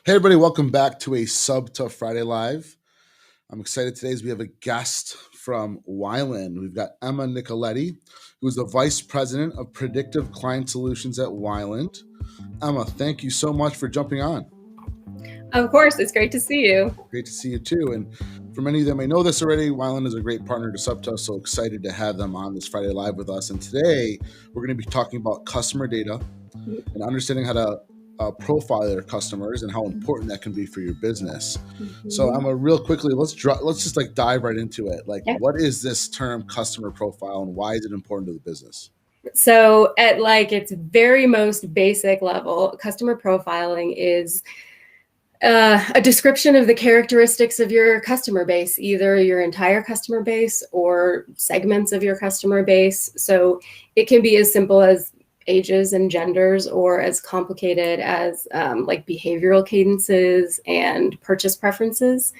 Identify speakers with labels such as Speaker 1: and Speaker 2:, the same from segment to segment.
Speaker 1: Hey, everybody, welcome back to a SUBTA Friday Live. I'm excited today as we have a guest from Wiland. We've got Emma Nicoletti, who's the Vice President of Predictive Client Solutions at Wiland. Emma, thank you so much for jumping on.
Speaker 2: Of course, it's great to see you.
Speaker 1: Great to see you too. And for many of them, I know this already, Wiland is a great partner to SUBTA, so excited to have them on this Friday Live with us. And today, we're going to be talking about customer data and understanding how to profile their customers and how important that can be for your business. So Emma, real quickly, let's just like dive right into it. Like, what is this term customer profile and why is it important to the business?
Speaker 2: So at like its very most basic level, customer profiling is a description of the characteristics of your customer base, either your entire customer base or segments of your customer base. So it can be as simple as ages and genders, or as complicated as like behavioral cadences and purchase preferences.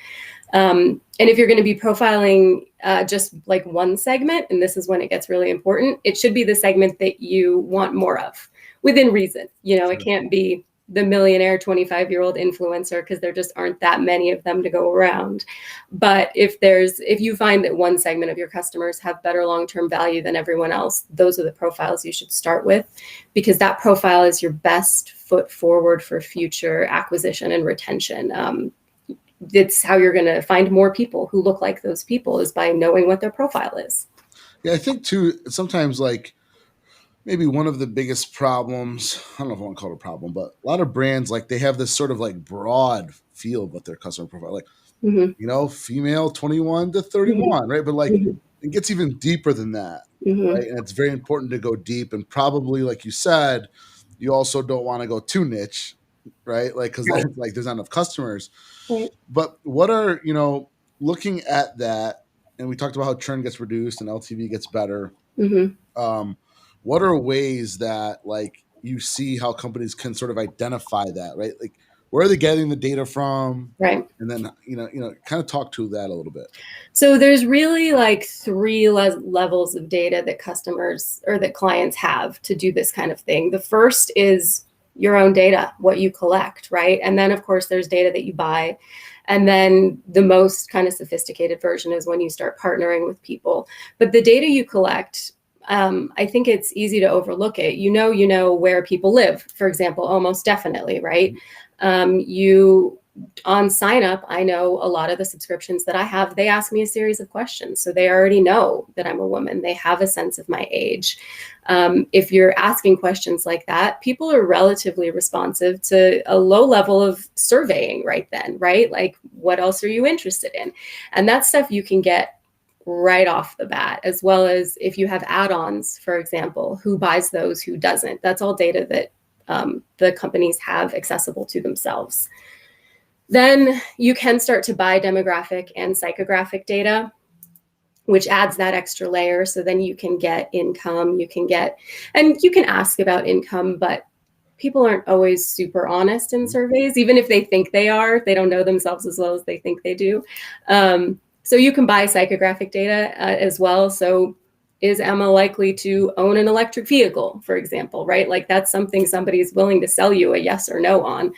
Speaker 2: And if you're going to be profiling just like one segment, and this is when it gets really important, it should be the segment that you want more of within reason. You know, it can't be the millionaire 25-year-old influencer, because there just aren't that many of them to go around. But if you find that one segment of your customers have better long-term value than everyone else, those are the profiles you should start with, because that profile is your best foot forward for future acquisition and retention. It's how you're going to find more people who look like those people, is by knowing what their profile is.
Speaker 1: Yeah, I think too, sometimes like maybe one of the biggest problems, I don't know if I want to call it a problem, but a lot of brands, like they have this sort of like broad feel of what their customer profile, like, you know, female 21 to 31, right? But like it gets even deeper than that, right? And it's very important to go deep. And probably, like you said, you also don't want to go too niche, right? Like, because like there's not enough customers. But what are, looking at that, and we talked about how churn gets reduced and LTV gets better. What are ways that like you see how companies can sort of identify that, right? Like, where are they getting the data from?
Speaker 2: Right.
Speaker 1: And then, kind of talk to that a little bit.
Speaker 2: So there's really like three levels of data that customers or that clients have to do this kind of thing. The first is your own data, what you collect, right? And then, of course, there's data that you buy. And then the most kind of sophisticated version is when you start partnering with people. But the data you collect, I think it's easy to overlook it. You know where people live, for example, almost definitely, right? On sign up, I know a lot of the subscriptions that I have, they ask me a series of questions. So they already know that I'm a woman. They have a sense of my age. If you're asking questions like that, people are relatively responsive to a low level of surveying right then, right? Like, what else are you interested in? And that stuff you can get right off the bat, as well as if you have add-ons, for example, who buys those, who doesn't. That's all data that the companies have accessible to themselves. Then you can start to buy demographic and psychographic data, which adds that extra layer. So then you can get income, you can ask about income, but people aren't always super honest in surveys. Even if they think they are, they don't know themselves as well as they think they do. So you can buy psychographic data as well. So is Emma likely to own an electric vehicle, for example, right? Like, that's something somebody's willing to sell you a yes or no on.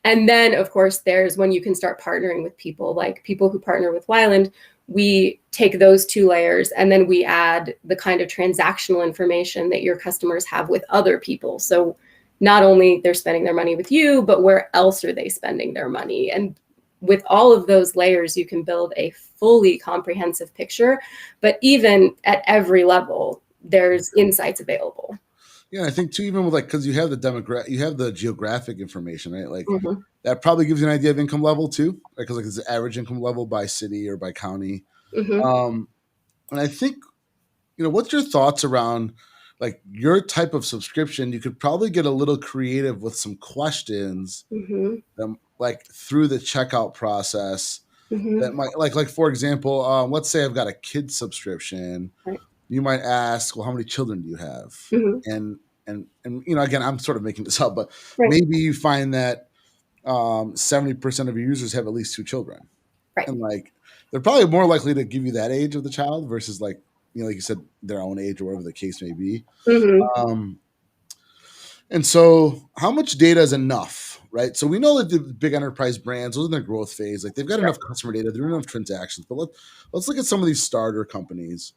Speaker 2: And then, of course, there's when you can start partnering with people, like people who partner with Wiland. We take those two layers and then we add the kind of transactional information that your customers have with other people. So not only they're spending their money with you, but where else are they spending their money? And with all of those layers, you can build a fully comprehensive picture. But even at every level, there's insights available.
Speaker 1: Yeah, I think too, even with like, because you have you have the geographic information, right? Like that probably gives you an idea of income level too, right? Because like it's the average income level by city or by county. And I think, what's your thoughts around like your type of subscription? You could probably get a little creative with some questions like through the checkout process that might like for example, let's say I've got a kid subscription. You might ask, well, how many children do you have? And again, I'm sort of making this up, but maybe you find that 70% of your users have at least 2 children. And like, they're probably more likely to give you that age of the child versus like, like you said, their own age or whatever the case may be. And so how much data is enough right? So we know that the big enterprise brands, those are in their growth phase. Like they've got enough customer data, they're enough transactions. But let's look at some of these starter companies.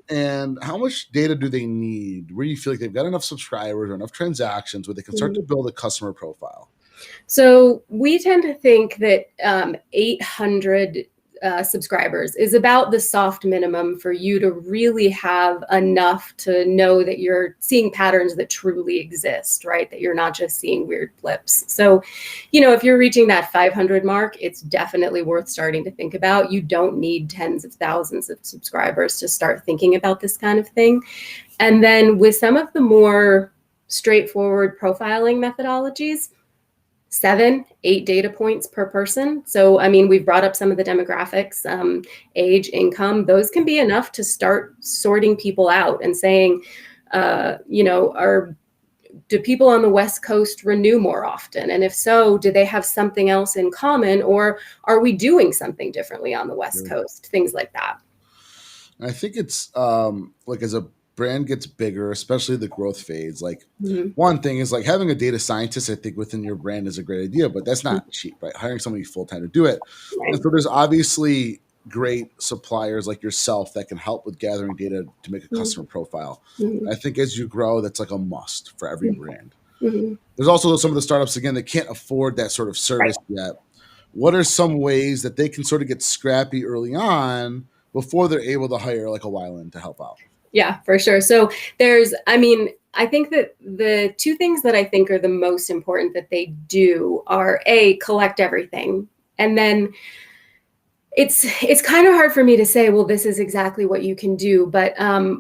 Speaker 1: And how much data do they need? Where you feel like they've got enough subscribers or enough transactions where they can start to build a customer profile?
Speaker 2: So we tend to think that 800 subscribers is about the soft minimum for you to really have enough to know that you're seeing patterns that truly exist, right? That you're not just seeing weird blips. So, if you're reaching that 500 mark, it's definitely worth starting to think about. You don't need tens of thousands of subscribers to start thinking about this kind of thing. And then with some of the more straightforward profiling methodologies, 7, 8 data points per person. So, we've brought up some of the demographics, age, income. Those can be enough to start sorting people out and saying, do people on the West Coast renew more often? And if so, do they have something else in common, or are we doing something differently on the West Coast? Things like that.
Speaker 1: I think it's like as a brand gets bigger, especially the growth phase, like one thing is like having a data scientist, I think within your brand is a great idea, but that's not cheap, right? Hiring somebody full-time to do it. Right. And so there's obviously great suppliers like yourself that can help with gathering data to make a customer profile. I think as you grow, that's like a must for every brand. There's also some of the startups, again, that can't afford that sort of service yet. What are some ways that they can sort of get scrappy early on before they're able to hire like a Wiland to help out?
Speaker 2: Yeah, for sure. So I think that the two things that I think are the most important that they do are collect everything. And then it's kind of hard for me to say, well, this is exactly what you can do. But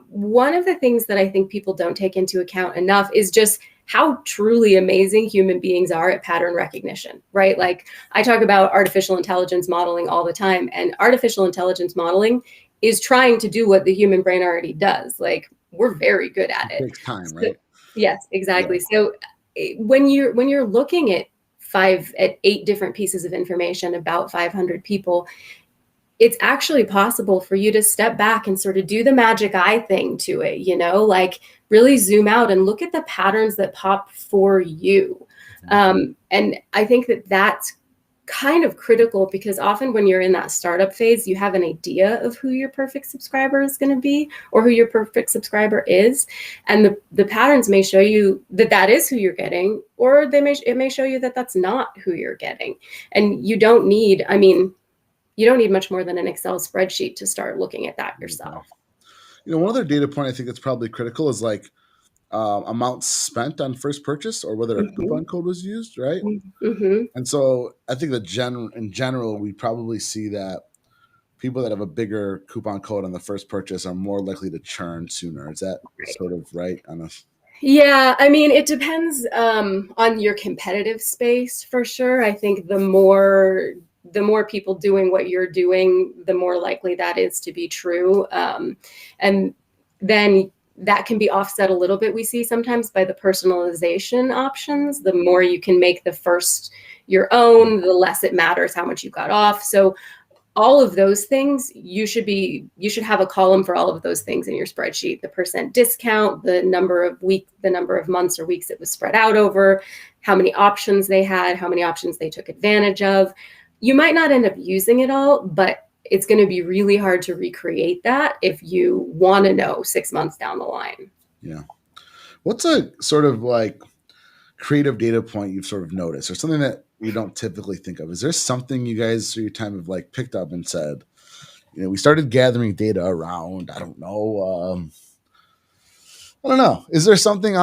Speaker 2: one of the things that I think people don't take into account enough is just how truly amazing human beings are at pattern recognition, right? Like I talk about artificial intelligence modeling all the time, and artificial intelligence modeling is trying to do what the human brain already does. Like we're very good at it.
Speaker 1: It takes time, right?
Speaker 2: Yes, exactly. Yeah. So when you're looking at 8 different pieces of information about 500 people, it's actually possible for you to step back and sort of do the magic eye thing to it, like really zoom out and look at the patterns that pop for you. And I think that that's kind of critical because often when you're in that startup phase, you have an idea of who your perfect subscriber is going to be or who your perfect subscriber is. And the patterns may show you that is who you're getting, or it may show you that that's not who you're getting. And you don't need much more than an Excel spreadsheet to start looking at that yourself.
Speaker 1: One other data point I think that's probably critical is like amounts spent on first purchase or whether a coupon code was used, right? And so I think that in general, we probably see that people that have a bigger coupon code on the first purchase are more likely to churn sooner. Is that sort of right on this?
Speaker 2: Yeah, it depends on your competitive space for sure. I think the more people doing what you're doing, the more likely that is to be true. And then that can be offset a little bit, we see sometimes, by the personalization options. The more you can make the first your own, the less it matters how much you got off. So all of those things, you should have a column for all of those things in your spreadsheet: the percent discount, the number of months or weeks it was spread out over, how many options they had, how many options they took advantage of. You might not end up using it all, but it's going to be really hard to recreate that if you want to know 6 months down the line.
Speaker 1: Yeah. What's a sort of like creative data point you've sort of noticed, or something that you don't typically think of? Is there something you guys through your time have like picked up and said, we started gathering data around, I don't know. Is there something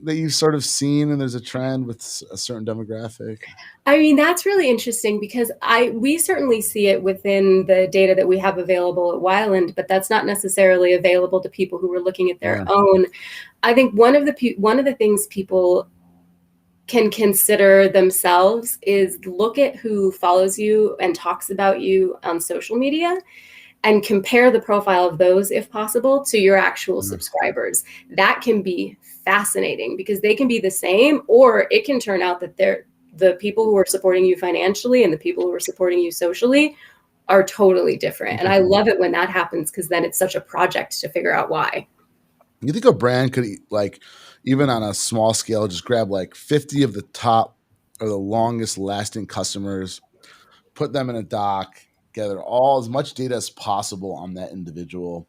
Speaker 1: that you've sort of seen and there's a trend with a certain demographic?
Speaker 2: That's really interesting because we certainly see it within the data that we have available at Wiland, but that's not necessarily available to people who are looking at their own. I think one of the things people can consider themselves is look at who follows you and talks about you on social media and compare the profile of those, if possible, to your actual subscribers. That can be fascinating because they can be the same, or it can turn out that the people who are supporting you financially and the people who are supporting you socially are totally different. And I love it when that happens because then it's such a project to figure out why.
Speaker 1: You think a brand could, like, even on a small scale, just grab like 50 of the top are the longest lasting customers, put them in a doc, gather all as much data as possible on that individual,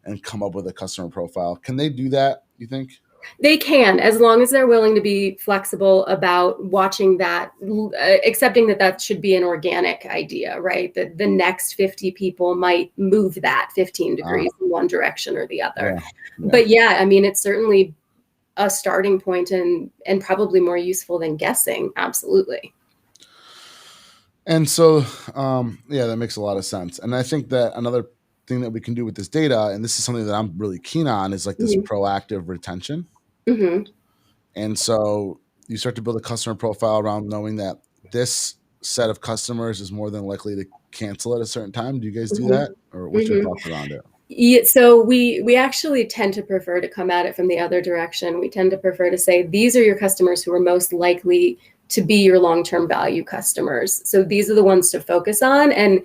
Speaker 1: and come up with a customer profile. Can they do that, you think?
Speaker 2: They can, as long as they're willing to be flexible about watching that, accepting that that should be an organic idea, right? That the next 50 people might move that 15 degrees in one direction or the other.
Speaker 1: Yeah.
Speaker 2: But yeah, I mean, it's certainly a starting point and probably more useful than guessing. Absolutely.
Speaker 1: And so, yeah, that makes a lot of sense. And I think that another thing that we can do with this data, and this is something that I'm really keen on, is like this proactive retention. And so you start to build a customer profile around knowing that this set of customers is more than likely to cancel at a certain time. Do you guys do that, or what's your thoughts around it?
Speaker 2: Yeah, so we actually tend to prefer to come at it from the other direction. We tend to prefer to say, these are your customers who are most likely to be your long-term value customers. So these are the ones to focus on, and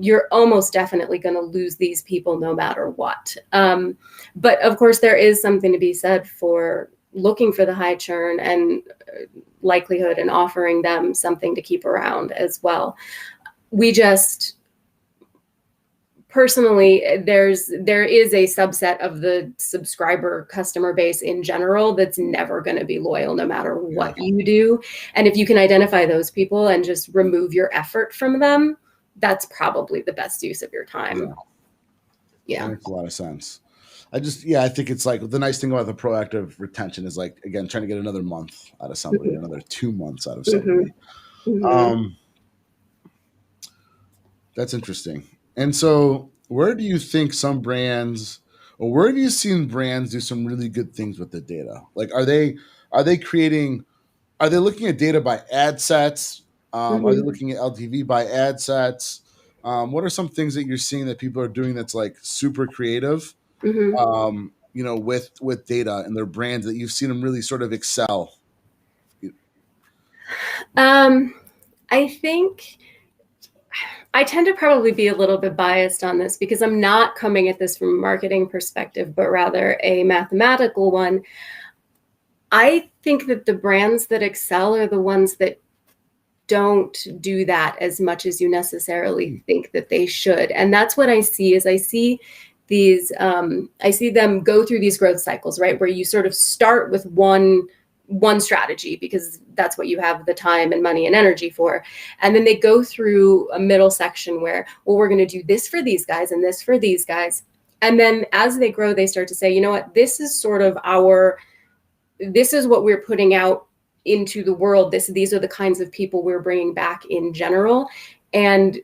Speaker 2: you're almost definitely going to lose these people no matter what. But of course, there is something to be said for looking for the high churn and likelihood and offering them something to keep around as well. We just personally, there is a subset of the subscriber customer base in general that's never going to be loyal no matter what you do. And if you can identify those people and just remove your effort from them, that's probably the best use of your time. Yeah.
Speaker 1: That makes a lot of sense. I think it's like the nice thing about the proactive retention is, like, again, trying to get another month out of somebody, another 2 months out of somebody. That's interesting. And so where do you think some brands, or where have you seen brands do some really good things with the data? Like, are they looking at data by ad sets? Are they looking at LTV by ad sets? What are some things that you're seeing that people are doing that's like super creative, with data and their brands that you've seen them really sort of excel?
Speaker 2: I think I tend to probably be a little bit biased on this because I'm not coming at this from a marketing perspective, but rather a mathematical one. I think that the brands that excel are the ones that don't do that as much as you necessarily think that they should. And that's what I see is I see them go through these growth cycles, right? Where you sort of start with one strategy because that's what you have the time and money and energy for. And then they go through a middle section where, well, we're going to do this for these guys and this for these guys. And then as they grow, they start to say, you know what, this is what we're putting out into the world. These are the kinds of people we're bringing back in general. And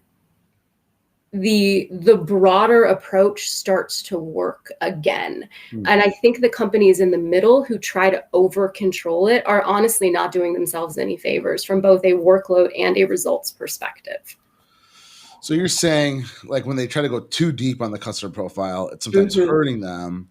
Speaker 2: the broader approach starts to work again. And I think the companies in the middle who try to over control it are honestly not doing themselves any favors from both a workload and a results perspective.
Speaker 1: So you're saying, like, when they try to go too deep on the customer profile, it's sometimes hurting them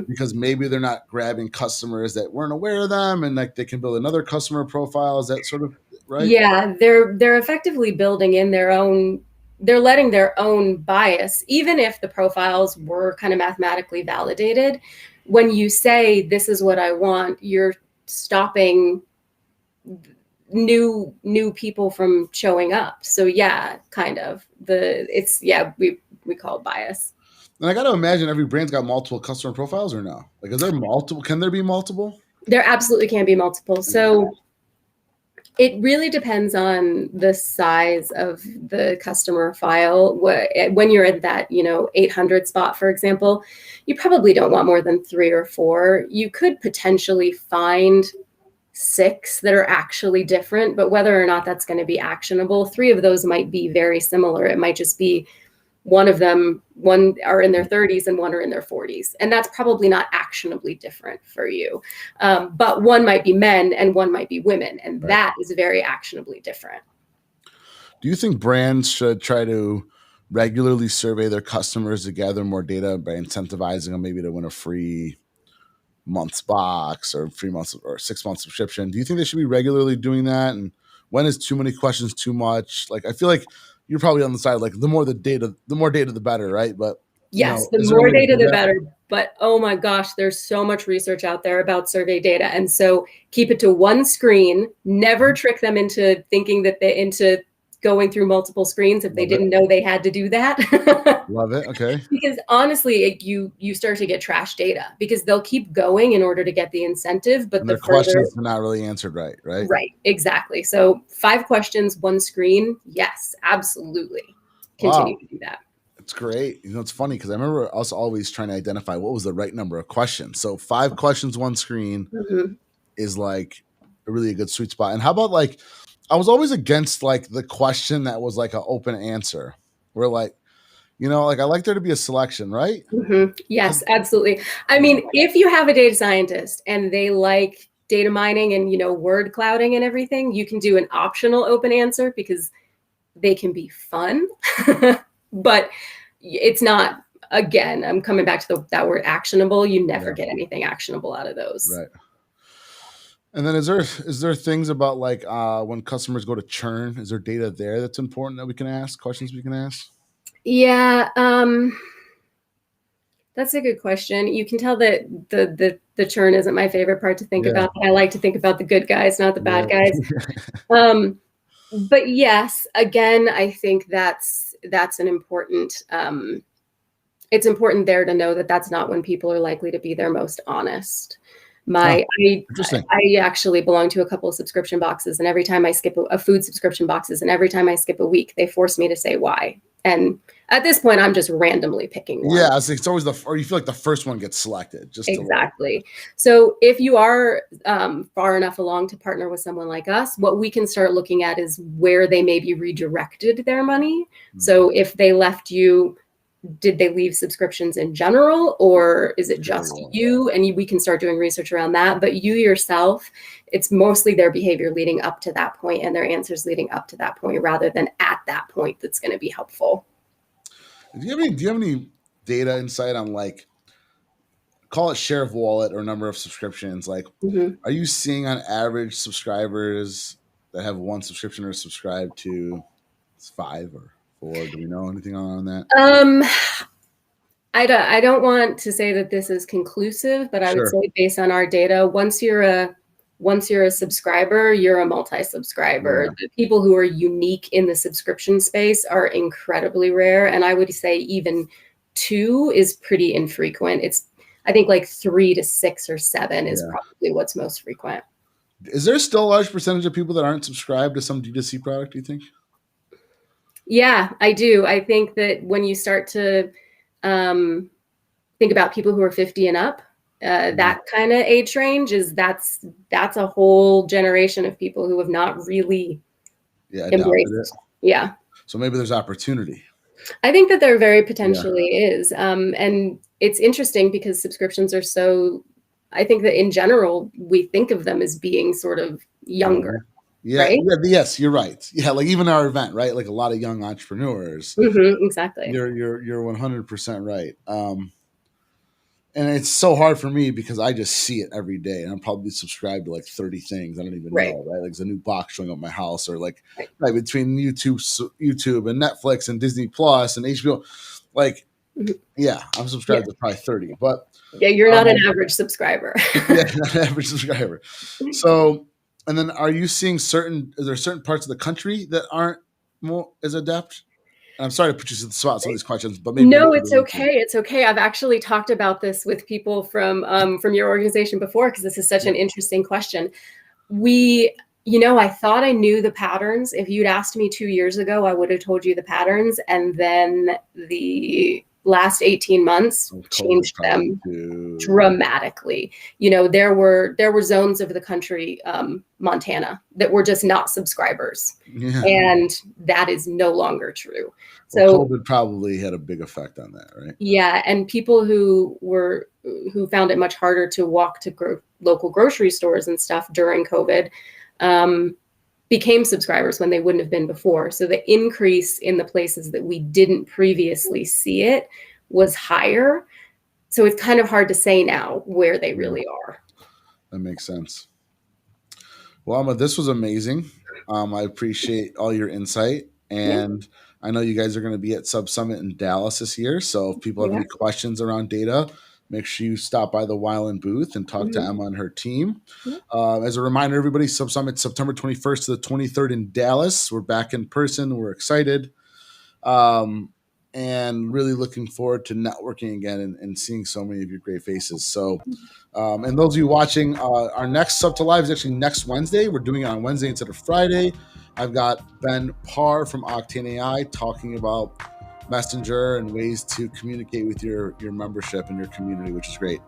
Speaker 1: because maybe they're not grabbing customers that weren't aware of them, and like they can build another customer profile. Is that sort of right?
Speaker 2: Yeah, they're effectively building in their own. They're letting their own bias, even if the profiles were kind of mathematically validated. When you say, this is what I want, you're stopping new people from showing up. So yeah, kind of we call it bias.
Speaker 1: And I got to imagine every brand's got multiple customer profiles, or no? Like, is there multiple? Can there be multiple?
Speaker 2: There absolutely can be multiple. So it really depends on the size of the customer file. When you're at that, 800 spot, for example, you probably don't want more than 3 or 4. You could potentially find 6 that are actually different, but whether or not that's going to be actionable, 3 of those might be very similar. It might just be one are in their 30s and one are in their 40s. And that's probably not actionably different for you. But one might be men and one might be women. And that is very actionably different.
Speaker 1: Do you think brands should try to regularly survey their customers to gather more data by incentivizing them maybe to win a free month's box or 3 months or 6 month subscription? Do you think they should be regularly doing that? And when is too many questions too much? Like, I feel like you're probably on the side, like, the more data, the better, right? But
Speaker 2: yes, the more data, the better. but oh my gosh, there's so much research out there about survey data. And so keep it to one screen, never trick them into thinking that into going through multiple screens if they didn't know they had to do that.
Speaker 1: Love it. Okay.
Speaker 2: Because honestly, you start to get trash data because they'll keep going in order to get the incentive, but
Speaker 1: the questions are not really answered right.
Speaker 2: Right, exactly. So 5 questions, one screen. Yes, absolutely. Continue to do that.
Speaker 1: It's great. You know, it's funny because I remember us always trying to identify what was the right number of questions. So 5 questions, one screen is like a really good sweet spot. And how about like, I was always against like the question that was like an open answer. Where like, you know, like I like there to be a selection, right?
Speaker 2: Yes, absolutely. I mean, if you have a data scientist and they like data mining and, you know, word clouding and everything, you can do an optional open answer because they can be fun, but it's not, again, I'm coming back to that word actionable. You never get anything actionable out of those.
Speaker 1: Right. And then is there things about like when customers go to churn, is there data there that's important that we can ask, questions we can ask?
Speaker 2: Yeah, that's a good question. You can tell that the churn isn't my favorite part to think about. I like to think about the good guys, not the bad guys. But yes, again, I think that's an important, it's important there to know that that's not when people are likely to be their most honest. I actually belong to a couple of subscription boxes, and every time I skip a food subscription boxes, and every time I skip a week, they force me to say why. And at this point, I'm just randomly picking one.
Speaker 1: Yeah, it's always or you feel like the first one gets selected. Just
Speaker 2: exactly. So if you are far enough along to partner with someone like us, what we can start looking at is where they maybe redirected their money. So if they left you, did they leave subscriptions in general, or is it just you? And we can start doing research around that. But you yourself, it's mostly their behavior leading up to that point and their answers leading up to that point rather than at that point that's going to be helpful.
Speaker 1: Do you have any data insight on like, call it share of wallet or number of subscriptions? Like, are you seeing on average subscribers that have one subscription or subscribe to 5 or 4? Do we know anything on that?
Speaker 2: I don't want to say that this is conclusive, but I would say based on our data, once you're a subscriber, you're a multi-subscriber. The people who are unique in the subscription space are incredibly rare. And I would say even 2 is pretty infrequent. I think like 3 to 6 or 7 is probably what's most frequent.
Speaker 1: Is there still a large percentage of people that aren't subscribed to some D2C product, do you think?
Speaker 2: Yeah, I do. I think that when you start to think about people who are 50 and up, that kind of age range that's a whole generation of people who have not really embraced it. Yeah.
Speaker 1: So maybe there's opportunity.
Speaker 2: I think that there very potentially is. And it's interesting because subscriptions are I think that in general, we think of them as being sort of younger.
Speaker 1: Yeah.
Speaker 2: Right?
Speaker 1: Yes, you're right. Yeah. Like even our event, right? Like a lot of young entrepreneurs.
Speaker 2: Exactly.
Speaker 1: You're 100% right. And it's so hard for me because I just see it every day, and I'm probably subscribed to like 30 things I don't even know, right? Like there's a new box showing up my house, or like between YouTube and Netflix and Disney Plus and HBO, like I'm subscribed to probably 30. But
Speaker 2: you're not an average subscriber.
Speaker 1: Not an average subscriber. So, and then are you seeing is there certain parts of the country that aren't more as adept? I'm sorry to put you to the spot, some of these questions, but maybe
Speaker 2: no, it's okay. It's okay. I've actually talked about this with people from your organization before because this is such an interesting question. I thought I knew the patterns. If you'd asked me 2 years ago, I would have told you the patterns, and then the last 18 months changed them dramatically. There were zones of the country, Montana, that were just not subscribers. And that is no longer true. So
Speaker 1: COVID probably had a big effect on that, right?
Speaker 2: Yeah. And people who found it much harder to walk to local grocery stores and stuff during COVID, became subscribers when they wouldn't have been before. So the increase in the places that we didn't previously see it was higher. So it's kind of hard to say now where they really are.
Speaker 1: That makes sense. Well, Emma, this was amazing. I appreciate all your insight. And I know you guys are going to be at SubSummit in Dallas this year. So if people have any questions around data, make sure you stop by the Wiland booth and talk to Emma and her team. As a reminder, everybody, SubSummit September 21st to the 23rd in Dallas. We're back in person. We're excited. And really looking forward to networking again and seeing so many of your great faces. So, and those of you watching, our next SubTA Live is actually next Wednesday. We're doing it on Wednesday instead of Friday. I've got Ben Parr from Octane AI talking about Messenger and ways to communicate with your membership and your community, which is great.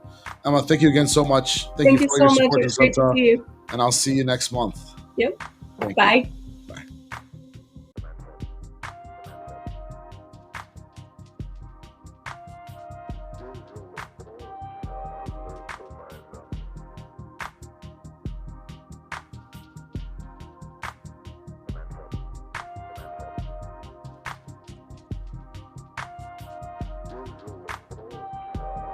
Speaker 1: Emma, thank you again so much.
Speaker 2: Thank you so much. It's great to see you.
Speaker 1: And I'll see you next month.
Speaker 2: Yep. Bye.